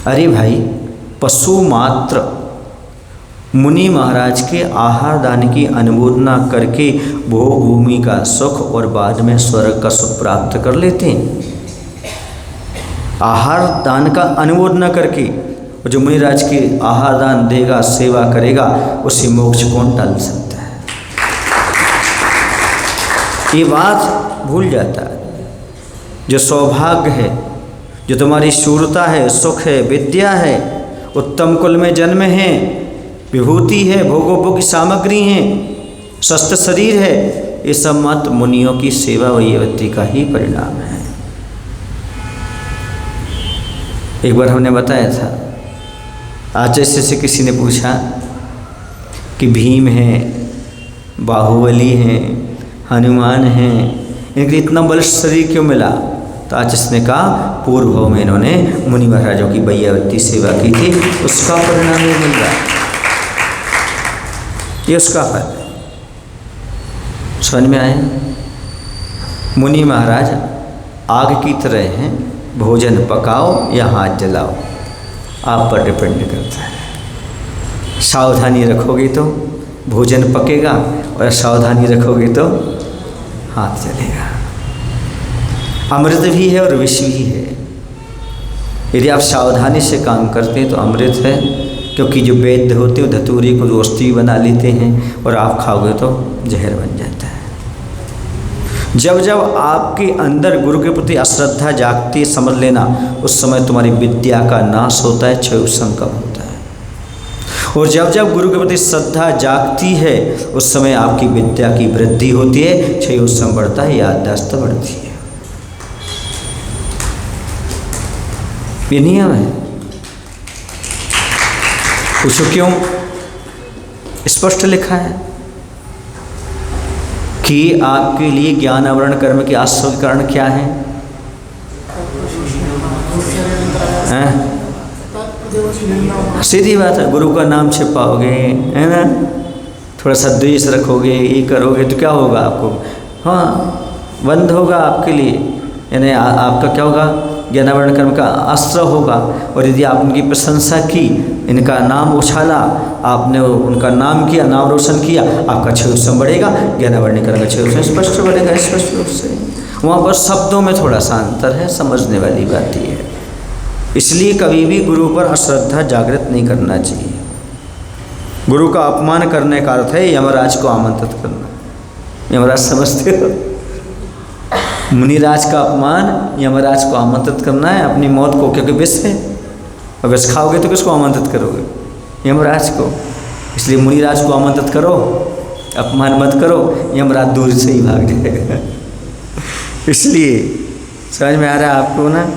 अरे भाई, पशु मात्र मुनि महाराज के आहार दान की अनुमोदना करके भोग भूमि का सुख और बाद में स्वर्ग का सुख प्राप्त कर लेते हैं। आहार दान का अनुमोदना करके जो मुनिराज के आहार दान देगा, सेवा करेगा, उसे मोक्ष कौन टाल सकता है? ये बात भूल जाता है। जो सौभाग्य है, जो तुम्हारी शूरता है, सुख है, विद्या है, उत्तम कुल में जन्म है, विभूति है, भोगोपभोग की सामग्री है, स्वस्थ शरीर है, ये सब मत मुनियों की सेवा व यवती का ही परिणाम है। एक बार हमने बताया था, आचार्य से किसी ने पूछा कि भीम है, बाहुबली हैं, हनुमान हैं, इनके इतना बलिष्ठ शरीर क्यों मिला? तो आचार्य ने कहा, पूर्व भाव में इन्होंने मुनि महाराजों की वैयावती सेवा की थी, उसका परिणाम ये मिल रहा है। ये उसका फल है। समझ में आए? मुनि महाराज आग की तरह हैं, भोजन पकाओ या हाथ जलाओ, आप पर डिपेंड करता है। सावधानी रखोगे तो भोजन पकेगा और सावधानी रखोगे तो हाथ जलेगा। अमृत भी है और विष भी है। यदि आप सावधानी से काम करते हैं तो अमृत है, क्योंकि जो वैद्य होते हैं धतूरे को रोस्ती बना लेते हैं और आप खाओगे तो जहर बन जाता है। जब जब आपके अंदर गुरु के प्रति अश्रद्धा जागती है, समझ लेना उस समय तुम्हारी विद्या का नाश होता है, क्षय संकम होता है। और जब जब गुरु के प्रति श्रद्धा जागती है, उस समय आपकी विद्या की वृद्धि होती है, क्षय सम बढ़ता है, याददाश्त बढ़ती है। ये नियम है। पूछो क्यों? स्पष्ट लिखा है कि आपके लिए ज्ञान आवरण कर्म के आश्रय कारण क्या है? सीधी बात है, गुरु का नाम छिपाओगे, है ना, थोड़ा सा द्वेष रखोगे, ये करोगे तो क्या होगा आपको? हाँ, बंद होगा आपके लिए, यानी आपका क्या होगा? ज्ञानावरण कर्म का आश्रय होगा। और यदि आप उनकी प्रशंसा की, इनका नाम उछाला, आपने उनका नाम किया, नाम रोशन किया, आपका क्षय बढ़ेगा, ज्ञानावरण कर्म का क्षय स्पष्ट बढ़ेगा, स्पष्ट रूप से। वहाँ पर शब्दों में थोड़ा सा अंतर है, समझने वाली बात ये है। इसलिए कभी भी गुरु पर अश्रद्धा जागृत नहीं करना चाहिए। गुरु का अपमान करने का अर्थ है यमराज को आमंत्रित करना। यमराज समझते हो? मुनिराज का अपमान यमराज को आमंत्रित करना है अपनी मौत को, क्योंकि विष है और विष खाओगे तो किसको आमंत्रित करोगे? यमराज को। इसलिए मुनिराज को आमंत्रित करो, अपमान मत करो, यमराज दूर से ही भाग जाएगा। इसलिए समझ में आ रहा है आपको ना?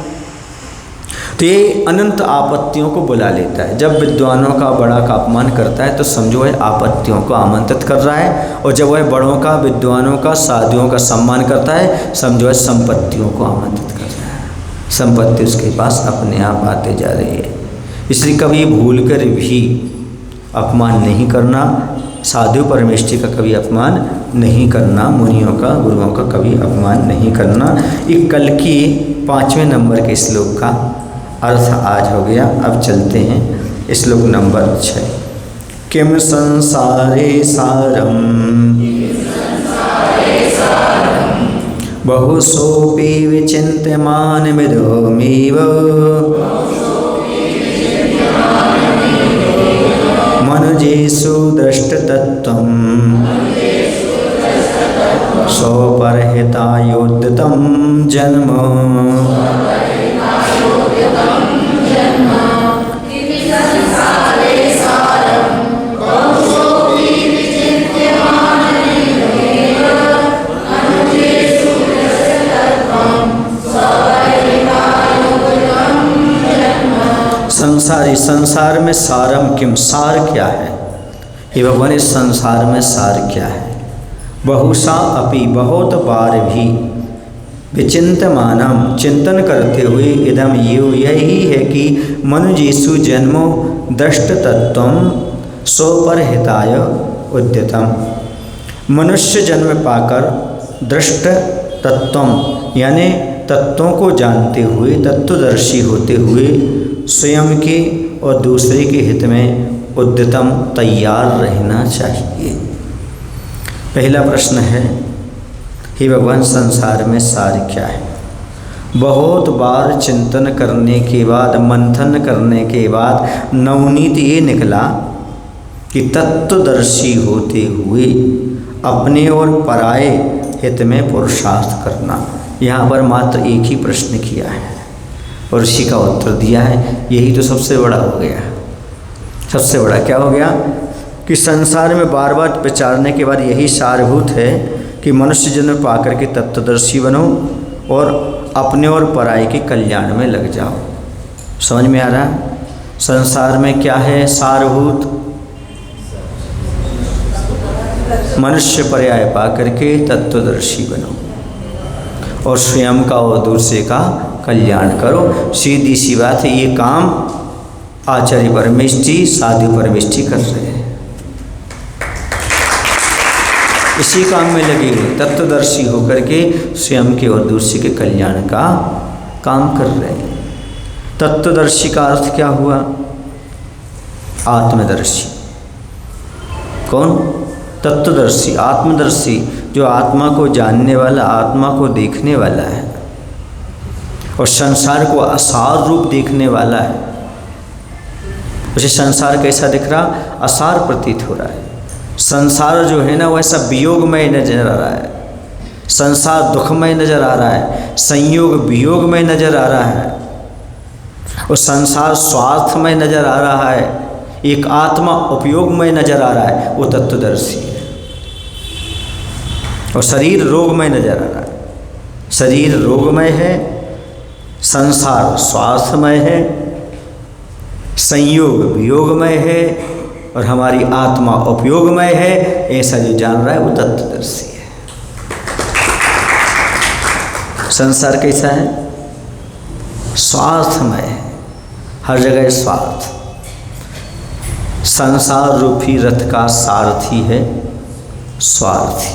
तो ये अनंत आपत्तियों को बुला लेता है। जब विद्वानों का बड़ा का अपमान करता है तो समझो वह आपत्तियों को आमंत्रित कर रहा है, और जब वह बड़ों का, विद्वानों का, साधुओं का सम्मान करता है, समझो वह संपत्तियों को आमंत्रित कर रहा है। संपत्ति उसके पास अपने आप आते जा रही है। इसलिए कभी भूल कर भी अपमान नहीं करना, साधु परमेष्ठी का कभी अपमान नहीं करना, मुनियों का, गुरुओं का कभी अपमान नहीं करना। ये कल की 5वें नंबर के श्लोक का अर्थ आज हो गया। अब चलते हैं श्लोक नंबर 6। किम संसारे सारम बहुसोऽपि विचिन्त्यमानमिदमेव मनुजेषु दृष्टतत्त्वं स्वपरहितायोद्यतं जन्म। संसारी, संसार में सारम किम, सार क्या है? हे भगवान, इस संसार में सार क्या है? बहुसा अपि, बहुत बार भी, विचिंतमानम, चिंतन करते हुए, इदम यही है कि मनुजेषु जन्मो दृष्ट तत्वम स्वपरहिताय उद्यतम। मनुष्य जन्म पाकर दृष्ट तत्वम यानी तत्वों को जानते हुए, तत्वदर्शी होते हुए, स्वयं के और दूसरे के हित में उद्यतम, तैयार रहना चाहिए। पहला प्रश्न है, हे भगवान, संसार में सार क्या है? बहुत बार चिंतन करने के बाद, मंथन करने के बाद नवनीत ये निकला कि तत्वदर्शी होते हुए अपने और पराये हित में पुरुषार्थ करना। यहाँ पर मात्र एक ही प्रश्न किया है और ऋषि का उत्तर दिया है। यही तो सबसे बड़ा हो गया। सबसे बड़ा क्या हो गया कि संसार में बार बार विचारने के बाद यही सारभूत है कि मनुष्य जन्म पाकर के तत्वदर्शी बनो और अपने और पराये के कल्याण में लग जाओ। समझ में आ रहा? संसार में क्या है सारभूत? मनुष्य पर्याय पाकर के तत्वदर्शी बनो और स्वयं का और दूसरे का कल्याण करो। सीधी सी बात है। ये काम आचार्य परमेष्ठी, साधु परमेष्ठी कर रहे हैं, इसी काम में लगे हुए, तत्वदर्शी होकर के स्वयं के और दूसरे के कल्याण का काम कर रहे हैं। तत्वदर्शी का अर्थ क्या हुआ? आत्मदर्शी। कौन? तत्वदर्शी, आत्मदर्शी, जो आत्मा को जानने वाला, आत्मा को देखने वाला है और संसार को असार रूप देखने वाला है। उसे संसार कैसा दिख रहा? असार प्रतीत हो रहा है। संसार जो है ना, वैसा वियोगमय नजर आ रहा है। संसार दुखमय नजर आ रहा है, संयोग वियोगमय नजर आ रहा है और संसार स्वार्थमय नजर आ रहा है, एक आत्मा उपयोगमय नजर आ रहा है, वो तत्वदर्शी है। और शरीर रोगमय नजर आ रहा है, शरीर रोगमय है, संसार स्वार्थमय है, संयोग वियोगमय है और हमारी आत्मा उपयोगमय है। ऐसा जो जान रहा है वो तत्वदर्शी है। संसार कैसा है? स्वार्थमय है, हर जगह स्वार्थ। संसार रूपी रथ का सारथी है स्वार्थी।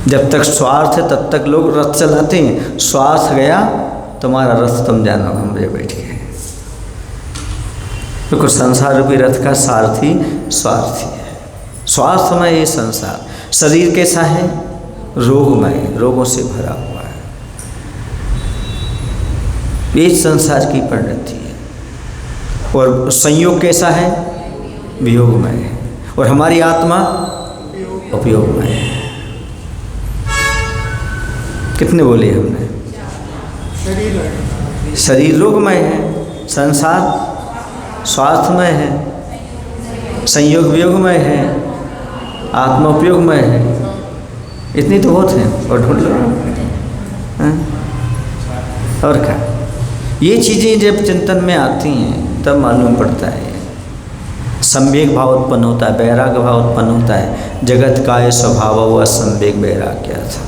जब तक स्वार्थ है तब तक लोग रथ चलाते हैं, स्वार्थ गया तुम्हारा रथ तुम जानो हमरे बैठ गए। क्योंकि संसार रूपी रथ का सारथी स्वार्थी है, स्वार्थमय ये संसार। शरीर कैसा है? रोगमय, रोगों से भरा हुआ है। ये संसार की परिणति है। और संयोग कैसा है? वियोगमय है। और हमारी आत्मा उपयोगमय है। कितने बोले हमने? शरीर रोगमय है, संसार स्वार्थमय है, संयोग वियोगमय है, आत्मा उपयोगमय है। इतनी तो बहुत है और ढूंढ लो। और क्या? ये चीज़ें जब चिंतन में आती हैं तब मालूम पड़ता है, संवेग भाव उत्पन्न होता है, वैराग्य भाव उत्पन्न होता है। जगत काय स्वभाव हुआ संवेग वैराग्य था,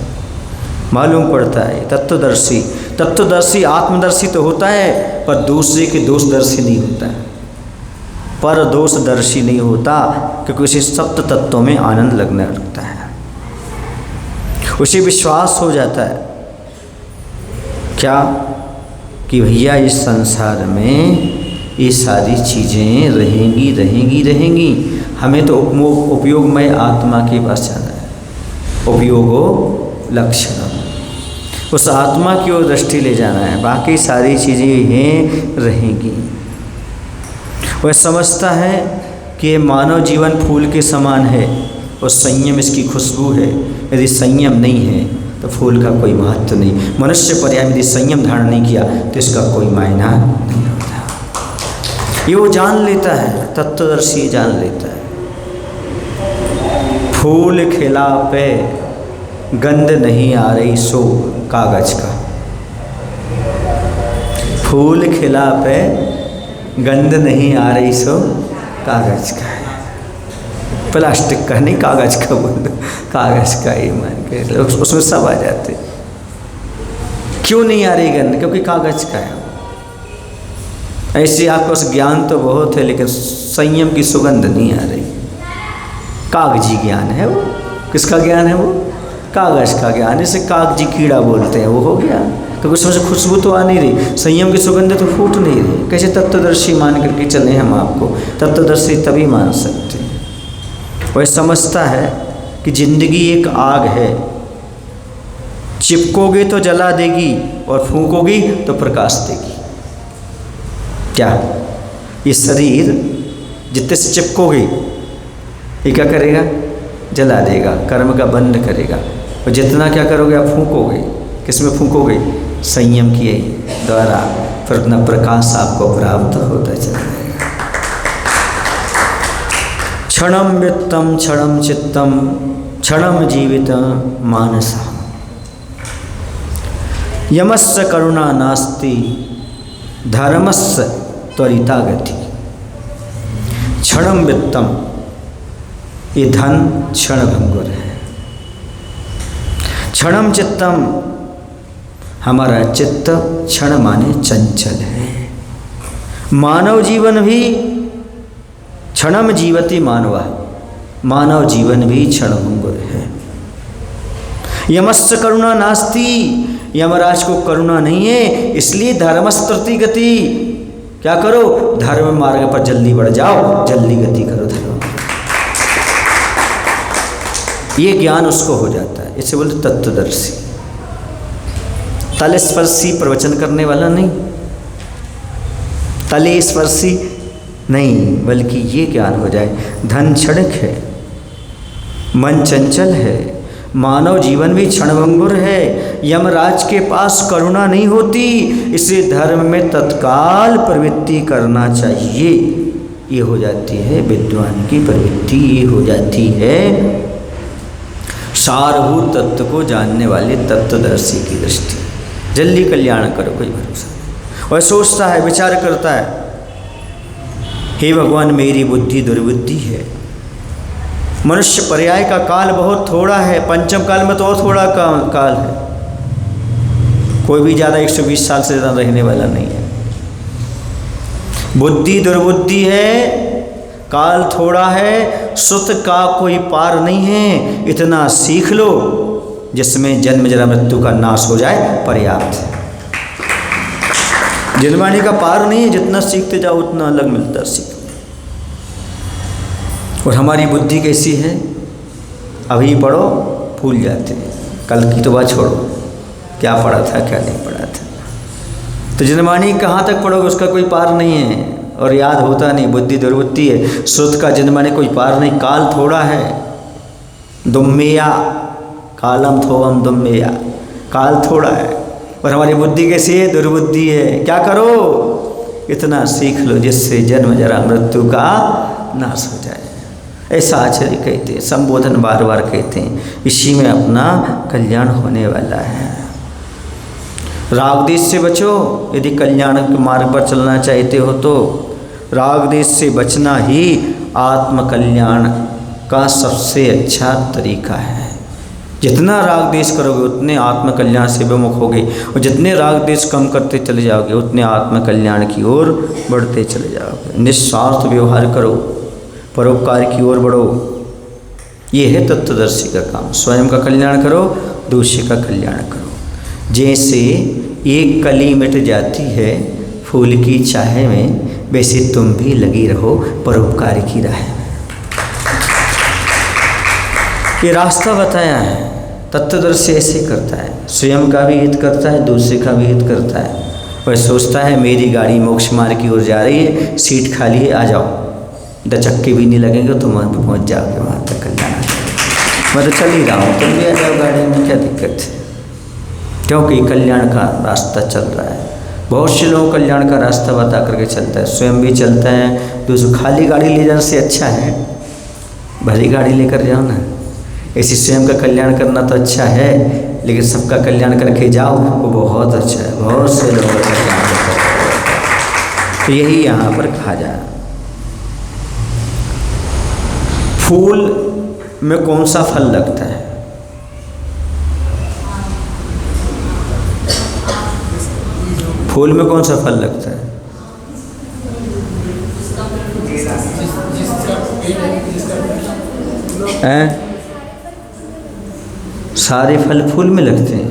मालूम पड़ता है। तत्वदर्शी, तत्वदर्शी आत्मदर्शी तो होता है पर दूसरे के दोषदर्शी नहीं होता है, पर दोषदर्शी नहीं होता, क्योंकि उसे सप्त तत्वों में आनंद लगने लगता है। उसे विश्वास हो जाता है क्या कि भैया इस संसार में ये सारी चीज़ें रहेंगी रहेंगी रहेंगी। हमें तो उपयोगमय आत्मा के पास जाना है, उपयोगो लक्षणम, उस आत्मा की ओर दृष्टि ले जाना है। बाकी सारी चीज़ें हैं रहेंगी। वह समझता है कि ये मानव जीवन फूल के समान है और संयम इसकी खुशबू है। यदि संयम नहीं है तो फूल का कोई महत्व नहीं। मनुष्य पर्याय में यदि संयम धारण नहीं किया तो इसका कोई मायना नहीं होता। ये वो जान लेता है, तत्वदर्शी जान लेता है। फूल खिला पे गंध नहीं आ रही सो कागज का, फूल खिला पे गंध नहीं आ रही सो कागज का है। प्लास्टिक का नहीं, कागज का बोल, कागज का ही मान के उसमें सब आ जाते। क्यों नहीं आ रही गंध? क्योंकि कागज का है। ऐसे आपके पास ज्ञान तो बहुत है लेकिन संयम की सुगंध नहीं आ रही। कागजी ज्ञान है वो। किसका ज्ञान है वो? कागज का ज्ञान। इसे कागजी कीड़ा बोलते हैं, वो हो गया। क्योंकि उसमें से खुशबू तो आ नहीं रही, संयम की सुगंध तो फूट नहीं रही। कैसे तत्वदर्शी मान करके चले हम आपको? तत्वदर्शी तभी मान सकते हैं। वह समझता है कि जिंदगी एक आग है, चिपकोगे तो जला देगी और फूकोगी तो प्रकाश देगी। क्या ये शरीर जितने से चिपकोगे ये क्या करेगा? जला देगा, कर्म का बंध करेगा। और जितना क्या करोगे आप फूकोगे, किस में फूकोगे? संयम के द्वारा, फिर अपना प्रकाश आपको प्राप्त होता चला जाएगा। क्षणम वित्तम क्षणम चित्तम क्षणम जीवित मानस यमस्य करुणा नास्ति धर्मस्य त्वरिता गति। क्षणम वित्तम, ये धन क्षणभंगुर है। क्षणम चित्तम, हमारा चित्त क्षण माने चंचल है। मानव जीवन भी क्षणम जीवति मानवा, मानव जीवन भी क्षणभंगुर है। यमस्य करुणा नास्ति, यमराज को करुणा नहीं है, इसलिए धर्मस्तृति गति। क्या करो? धर्म मार्ग पर जल्दी बढ़ जाओ, जल्दी गति करो धर्म। ये ज्ञान उसको हो जाता है। इसे बोलते तत्वदर्शी। तले स्पर्शी प्रवचन करने वाला नहीं, तले स्पर्शी नहीं, बल्कि ये ज्ञान हो जाए धन क्षणिक है, मन चंचल है, मानव जीवन भी क्षणभंगुर है, यमराज के पास करुणा नहीं होती, इसलिए धर्म में तत्काल प्रवृत्ति करना चाहिए। ये हो जाती है विद्वान की प्रवृत्ति, ये हो जाती है सारभूत तत्व को जानने वाले तत्वदर्शी की दृष्टि। जल्दी कल्याण करो, कोई भरोसा नहीं। और सोचता है, विचार करता है, हे भगवान मेरी बुद्धि दुर्बुद्धि है। मनुष्य पर्याय का काल बहुत थोड़ा है, पंचम काल में तो और थोड़ा काल है। कोई भी ज़्यादा 120 साल से ज़्यादा रहने वाला नहीं है। बुद्धि दुर्बुद्धि है, काल थोड़ा है, सुत का कोई पार नहीं है। इतना सीख लो जिसमें जन्म जरा मृत्यु का नाश हो जाए, पर्याप्त है। जन्माने का पार नहीं है, जितना सीखते जाओ उतना अलग मिलता है सीख। और हमारी बुद्धि कैसी है? अभी पढ़ो भूल जाते हैं, कल की तो बात छोड़ो, क्या पढ़ा था क्या नहीं पढ़ा था। तो जन्मानी कहाँ तक पढ़ोगे, उसका कोई पार नहीं है और याद होता नहीं। बुद्धि दुर्बुद्धि है, श्रुत का जन्माने कोई पार नहीं, काल थोड़ा है। दुम्मेया कालम थोवम दुम्मेया, काल थोड़ा है। और हमारी बुद्धि कैसी है? दुर्बुद्धि है। क्या करो? इतना सीख लो जिससे जन्म जरा मृत्यु का नाश हो जाए। ऐसा आचार्य कहते हैं, संबोधन बार बार कहते हैं, इसी में अपना कल्याण होने वाला है। राग देश से बचो, यदि कल्याण के मार्ग पर चलना चाहते हो तो। राग देश से बचना ही आत्म कल्याण का सबसे अच्छा तरीका है। जितना राग देश करोगे उतने आत्म कल्याण से विमुख होगे, और जितने राग देश कम करते चले जाओगे उतने आत्म कल्याण की ओर बढ़ते चले जाओगे। निस्वार्थ व्यवहार करो, परोपकार की ओर बढ़ो। ये है तत्वदर्शी का काम। स्वयं का कल्याण करो, दूसरे का कल्याण करो। जैसे एक कली मिट जाती है फूल की चाह में, वैसे तुम भी लगी रहो परोपकार की राह में। ये रास्ता बताया है, तत्वदर्शी ऐसे करता है, स्वयं का भी हित करता है, दूसरे का भी हित करता है। वह सोचता है मेरी गाड़ी मोक्ष मार्ग की ओर जा रही है, सीट खाली है, आ जाओ, 10 चक्के भी नहीं लगेंगे, तुम वहाँ पर पहुँच जाओगे, वहाँ तक कल्याण। मैं तो चल ही रहा हूँ, तुम भी आ जाओ गाड़ी में, क्या दिक्कत है? क्योंकि कल्याण का रास्ता चल रहा है। बहुत से लोग कल्याण का रास्ता बता करके चलता है, स्वयं भी चलता है। दूसरों खाली गाड़ी ले जाने से अच्छा है भरी गाड़ी लेकर जाओ ना। ऐसी स्वयं का कल्याण करना तो अच्छा है, लेकिन सबका कल्याण करके जाओ वो बहुत अच्छा है। बहुत से लोगों का कल्याण करते हैं। तो यही यहाँ पर कहा जाए, फूल में कौन सा फल लगता है? फूल में कौन सा फल लगता है? सारे फल फूल में लगते हैं,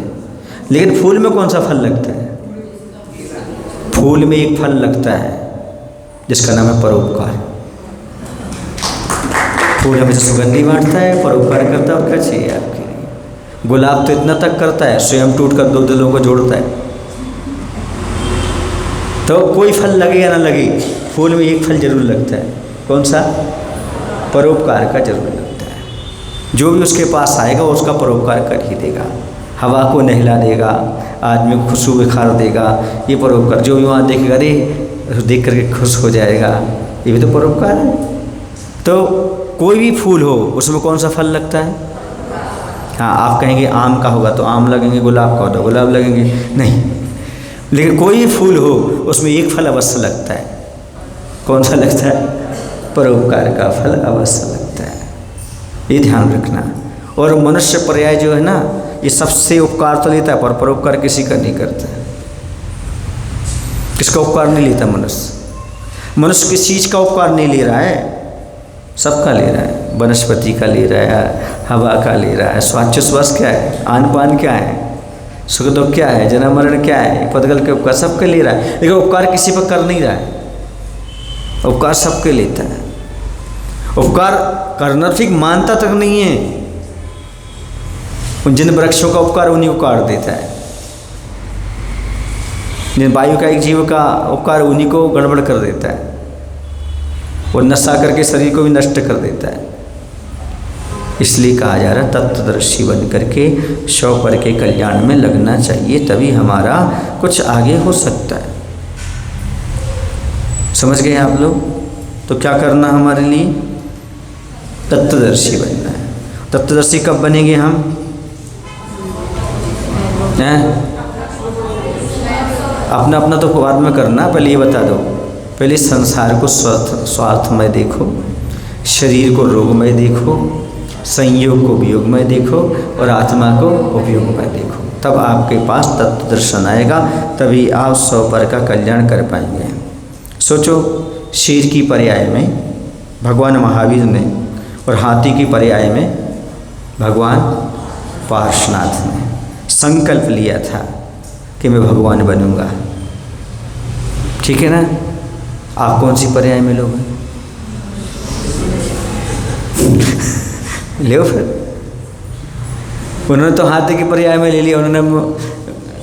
लेकिन फूल में कौन सा फल लगता है? फूल में एक फल लगता है जिसका नाम है परोपकार। फूल हमें सुगंधी बांटता है, परोपकार करता है, और क्या चाहिए आपके लिए? गुलाब तो इतना तक करता है, स्वयं टूट कर 2 दिलों को जोड़ता है। तो कोई फल लगे या ना लगे, फूल में एक फल जरूर लगता है। कौन सा? परोपकार का जरूर लगता है। जो भी उसके पास आएगा उसका परोपकार कर ही देगा। हवा को नहला देगा, आदमी को खुशबू बिखार देगा, ये परोपकार। जो भी वहाँ देखेगा, अरे देख करके खुश हो जाएगा, ये भी तो परोपकार है। तो कोई भी फूल हो उसमें कौन सा फल लगता है? हाँ, आप कहेंगे आम का होगा तो आम लगेंगे, गुलाब का होगा तो गुलाब लगेंगे, नहीं। लेकिन कोई फूल हो उसमें एक फल अवश्य लगता है। कौन सा लगता है? परोपकार का फल अवश्य लगता है, ये ध्यान रखना। और मनुष्य पर्याय जो है ना, ये सबसे उपकार तो लेता है पर परोपकार किसी का नहीं करता है। किसका उपकार नहीं लेता मनुष्य? मनुष्य किस चीज़ का उपकार नहीं ले रहा है? सबका ले रहा है। वनस्पति का ले रहा है, हवा का ले रहा है, श्वास क्या है, आन पान क्या है, सुख दुख क्या है, जन्म मरण क्या है, पदगल के उपकार सबके ले रहा है। लेकिन उपकार किसी पर कर नहीं रहा है, उपकार सबके लेता है। उपकार करना ठीक मानता तक नहीं है। जिन वृक्षों का उपकार उन्हीं को काट देता है, जिन वायु का एक जीव का उपकार उन्हीं को गड़बड़ कर देता है, वो नशा करके शरीर को भी नष्ट कर देता है। इसलिए कहा जा रहा है तत्वदर्शी बन करके 100 पर के कल्याण में लगना चाहिए, तभी हमारा कुछ आगे हो सकता है। समझ गए आप लोग? तो क्या करना हमारे लिए? तत्वदर्शी बनना है। तत्वदर्शी कब बनेंगे हम? अपना अपना तो बाद में करना, पहले ये बता दो। पहले संसार को स्वार्थमय देखो, शरीर को रोगमय देखो, संयोग को वियोगमय देखो, और आत्मा को उपयोगमय देखो। तब आपके पास तत्व दर्शन आएगा, तभी आप 100 पर का कल्याण कर पाएंगे। सोचो, शेर की पर्याय में भगवान महावीर ने, और हाथी की पर्याय में भगवान पार्श्वनाथ ने संकल्प लिया था कि मैं भगवान बनूंगा। ठीक है ना? आप कौन सी पर्याय में लोगे? ले फिर। उन्होंने तो हाथी की पर्याय में ले लिया, उन्होंने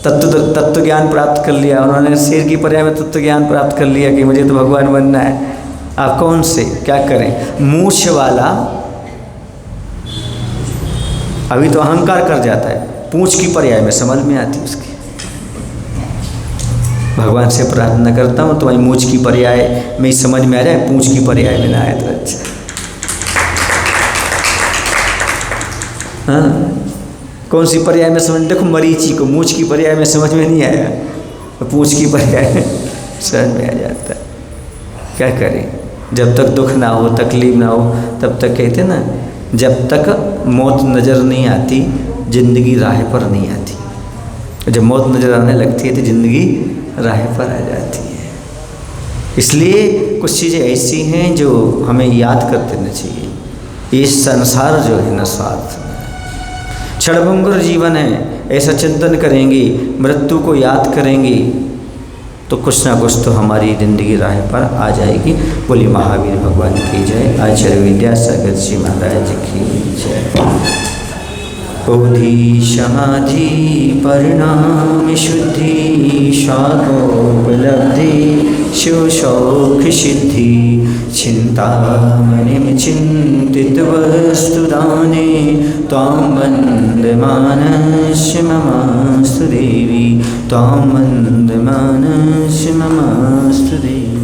तत्व ज्ञान प्राप्त कर लिया। उन्होंने शेर की पर्याय में तत्व ज्ञान प्राप्त कर लिया कि मुझे तो भगवान बनना है। आप कौन से क्या करें? मूछ वाला अभी तो अहंकार कर जाता है, पूंछ की पर्याय में समझ में आती उसकी। भगवान से प्रार्थना करता हूँ तुम्हारी मूछ की पर्याय में ही समझ में आ जाए, पूंछ की पर्याय में ना आए तो अच्छा। हाँ, कौन सी पर्याय में समझ? देखो, मरीची को मूछ की पर्याय में समझ में नहीं आया, तो पूंछ की पर्याय में समझ में आ जाता है। क्या करें? जब तक दुख ना हो, तकलीफ ना हो, तब तक कहते ना, जब तक मौत नज़र नहीं आती ज़िंदगी राह पर नहीं आती। जब मौत नज़र आने लगती है तो ज़िंदगी राह पर आ जाती है। इसलिए कुछ चीज़ें ऐसी हैं जो हमें याद कर देना चाहिए। ये संसार जो है न स्वार्थ में, क्षणभंगुर जीवन है। ऐसा चिंतन करेंगे, मृत्यु को याद करेंगे तो कुछ ना कुछ तो हमारी ज़िंदगी राह पर आ जाएगी। बोलिए महावीर भगवान की जय। आचार्य विद्यासागर जी महाराज की जय। बोधि समाधि परिणाम शुद्धि शाखोपलब्धि शिव शौख सिद्धि चिंतामणिं चिंतित वस्तुदाने त्वां वन्दमानस्य ममास्तु देवी त्वां वन्दमानस्य ममास्तु देवी।